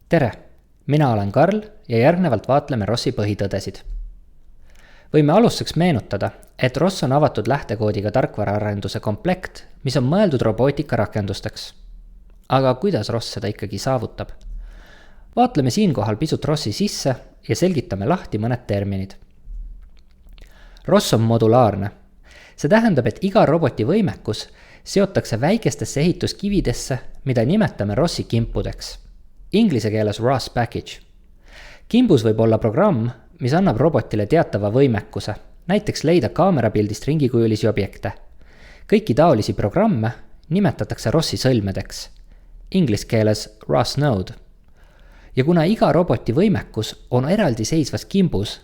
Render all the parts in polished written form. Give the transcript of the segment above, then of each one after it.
Tere! Mina olen Karl ja järgnevalt vaatleme ROS-i põhitõdesid. Võime alustuseks meenutada, et ROS on avatud lähtekoodiga tarkvaraarenduse komplekt, mis on mõeldud robootika rakendusteks. Aga kuidas ROS seda ikkagi saavutab? Vaatleme siinkohal pisut ROS-i sisse ja selgitame lahti mõned terminid. ROS on modulaarne. See tähendab, et iga roboti võimekus seotakse väikestesse ehituskividesse, mida nimetame ROS-i kimpudeks. Inglise keeles ROS package. Kimbus võib olla programm, mis annab robotile teatava võimekuse, näiteks leida kaamerapildist ringikujulisi objekte. Kõiki taolisi programme nimetatakse ROS-i sõlmedeks, inglise keeles ROS node. Ja kuna iga roboti võimekus on eraldiseisvas kimbus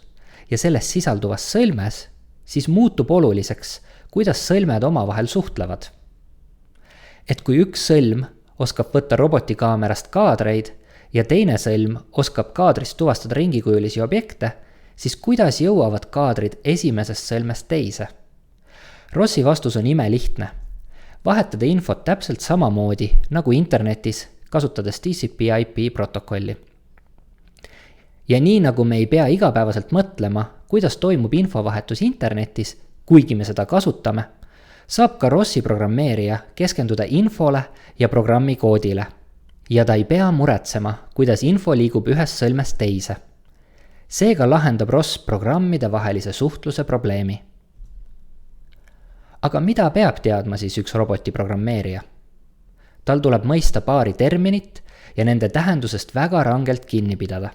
ja selles sisalduvas sõlmes, siis muutub oluliseks, kuidas sõlmed omavahel suhtlevad. Et kui üks sõlm oskab võtta robotikaamerast kaadreid ja teine sõlm oskab kaadrist tuvastada ringikujulisi objekte, siis kuidas jõuavad kaadrid esimesest sõlmest teise? ROS-i vastus on imelihtne. Vahetada infot täpselt samamoodi nagu internetis, kasutades TCP/IP protokolli. Ja nii nagu me ei pea igapäevaselt mõtlema, kuidas toimub infovahetus internetis, kuigi me seda kasutame, saab ka ROS-i programmeerija keskenduda infole ja programmi koodile. Ja ta ei pea muretsema, kuidas info liigub ühest sõlmest teise. Seega lahendab ROS programmide vahelise suhtluse probleemi. Aga mida peab teadma siis üks roboti programmeerija? Tal tuleb mõista paari terminit ja nende tähendusest väga rangelt kinni pidada.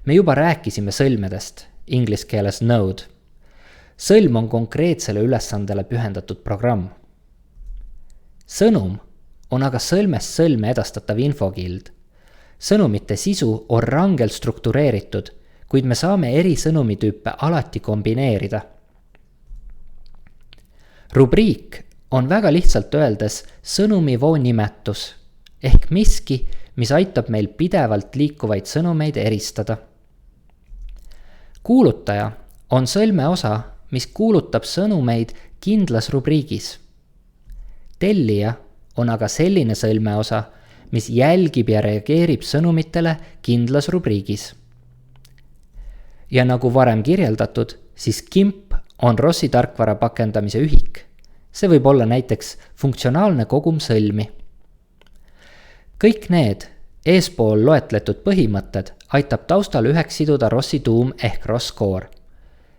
Me juba rääkisime sõlmedest, inglise keeles node. Sõlm on konkreetsele ülesandele pühendatud programm. Sõnum on aga sõlmest sõlme edastatav infokild. Sõnumite sisu on rangelt struktureeritud, kuid me saame eri sõnumitüüpe alati kombineerida. Rubriik on väga lihtsalt öeldes sõnumivoo nimetus, ehk miski, mis aitab meil pidevalt liikuvaid sõnumeid eristada. Kuulutaja on sõlme osa, mis kuulutab sõnumeid kindlas rubriigis. Tellija on aga selline sõlme osa, mis jälgib ja reageerib sõnumitele kindlas rubriigis. Ja nagu varem kirjeldatud, siis kimp on ROS-i tarkvara pakendamise ühik. See võib olla näiteks funktsionaalne kogum sõlmi. Kõik need eespool loetletud põhimõtted aitab taustal üheks siduda ROS-i tuum ehk ROS core.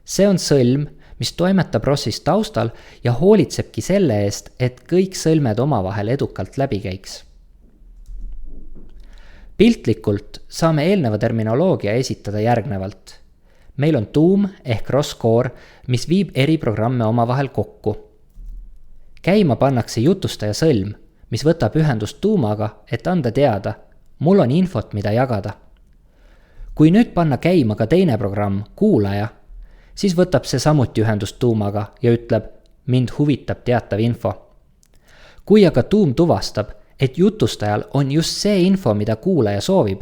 See on sõlm, mis toimetab ROS-is taustal ja hoolitsebki selle eest, et kõik sõlmed omavahel edukalt läbi käiks. Piltlikult saame eelneva terminoloogia esitada järgnevalt. Meil on tuum ehk ROS core, mis viib eri programme omavahel kokku. Käima pannakse jutustaja sõlm, mis võtab ühendust tuumaga, et anda teada, mul on infot, mida jagada. Kui nüüd panna käima ka teine programm, kuulaja, siis võtab see samuti ühendust tuumaga ja ütleb, mind huvitab teatav info. Kui aga tuum tuvastab, et jutustajal on just see info, mida kuulaja soovib,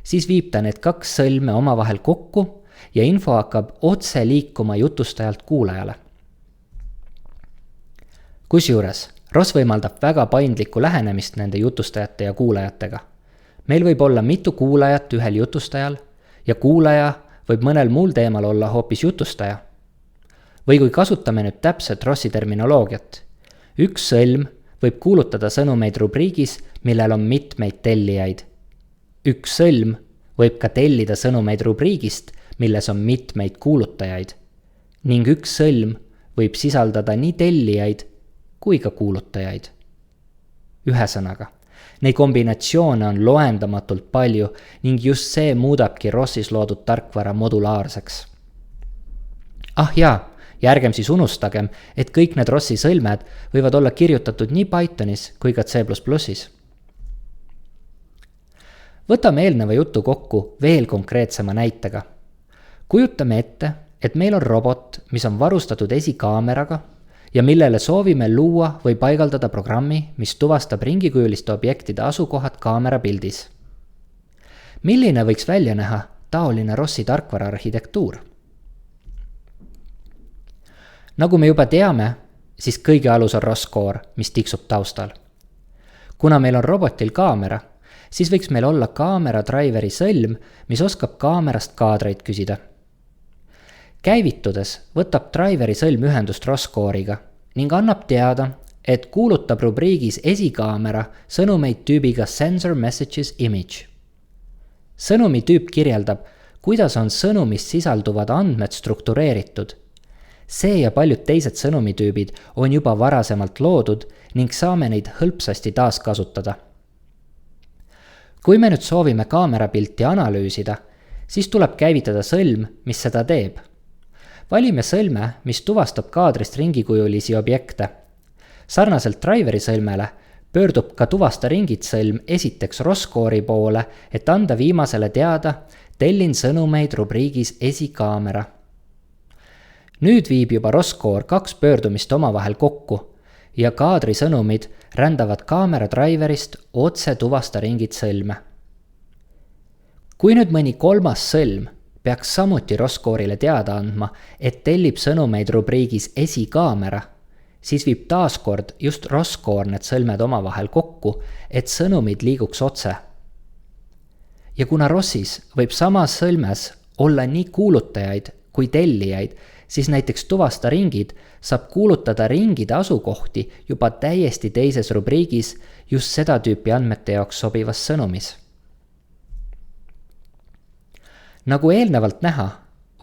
siis viib ta need kaks sõlme omavahel kokku ja info hakkab otse liikuma jutustajalt kuulajale. Kusjuures, ROS võimaldab väga paindlikku lähenemist nende jutustajate ja kuulajatega. Meil võib olla mitu kuulajat ühel jutustajal ja kuulaja võib mõnel muul teemal olla hoopis jutustaja. Või kui kasutame nüüd täpselt ROS-i terminoloogiat. Üks sõlm võib kuulutada sõnumeid rubriigis, millel on mitmeid tellijaid. Üks sõlm võib ka tellida sõnumeid rubriigist, milles on mitmeid kuulutajaid. Ning üks sõlm võib sisaldada nii tellijaid kui ka kuulutajaid. Ühesõnaga, neid kombinatsioone on loendamatult palju ning just see muudabki ROS-is loodud tarkvara modulaarseks. Ja ärgem siis unustagem, et kõik need ROS-i sõlmed võivad olla kirjutatud nii Pythonis kui ka C++. Võtame eelneva jutu kokku veel konkreetsema näitega. Kujutame ette, et meil on robot, mis on varustatud esikaameraga ja millele soovime luua või paigaldada programmi, mis tuvastab ringikujuliste objektide asukohad kaamerapildis. Milline võiks välja näha taoline ROS-i tarkvara arhitektuur? Nagu me juba teame, siis kõige alus on ROS core, mis tiksub taustal. Kuna meil on robotil kaamera, siis võiks meil olla kaamera driveri sõlm, mis oskab kaamerast kaadreid küsida. Käivitudes võtab driveri sõlm ühendust ROS-core'iga ning annab teada, et kuulutab rubriigis esikaamera sõnumeid tüübiga Sensor Messages Image. Sõnumi tüüp kirjeldab, kuidas on sõnumis sisalduvad andmed struktureeritud. See ja paljud teised sõnumitüübid on juba varasemalt loodud ning saame neid hõlpsasti taaskasutada. Kui me nüüd soovime kaamerapilti analüüsida, siis tuleb käivitada sõlm, mis seda teeb. Valime sõlme, mis tuvastab kaadrist ringikujulisi objekte. Sarnaselt driveri sõlmele pöördub ka tuvasta ringid sõlm esiteks ROS-core'i poole, et anda viimasele teada, tellin sõnumeid rubriigis esikaamera. Nüüd viib juba ROS-core 2 pöördumist omavahel kokku ja kaadri sõnumid rändavad kaamera driverist otse tuvasta ringid sõlme. Kui nüüd mõni kolmas sõlm peaks samuti ROS-core'ile teada andma, et tellib sõnumeid rubriigis esikaamera, siis viib taaskord just ROS-core need sõlmed omavahel kokku, et sõnumid liiguks otse. Ja kuna ROS-is võib samas sõlmes olla nii kuulutajaid kui tellijaid, siis näiteks tuvasta ringid saab kuulutada ringide asukohti juba täiesti teises rubriigis just seda tüüpi andmete jaoks sobivas sõnumis. Nagu eelnevalt näha,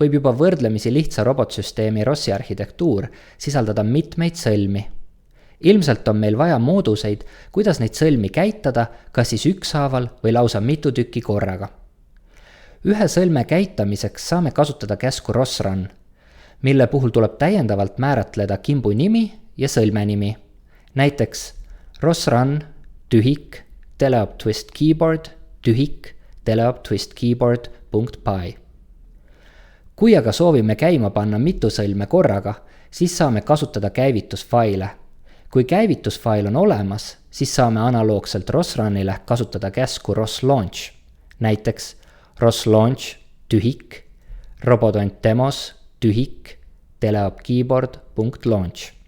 võib juba võrdlemisi lihtsa robotsüsteemi ROS-i arhitektuur sisaldada mitmeid sõlmi. Ilmselt on meil vaja mooduseid, kuidas neid sõlmi käitada, kas siis ükshaaval või lausa mitu tükki korraga. Ühe sõlme käitamiseks saame kasutada käsku ROS-run, mille puhul tuleb täiendavalt määratleda kimbu nimi ja sõlme nimi. Näiteks ROS-run tühik teleoptwist keyboard tühik teleoptwist keyboard.py. Kui aga soovime käima panna mitu sõlme korraga, siis saame kasutada käivitusfaile. Kui käivitusfail on olemas, siis saame analoogselt ROS-runile kasutada käsku ROS-launch. Näiteks ROS-launch tühik robotont demos tühik teleopkeyboard.launch.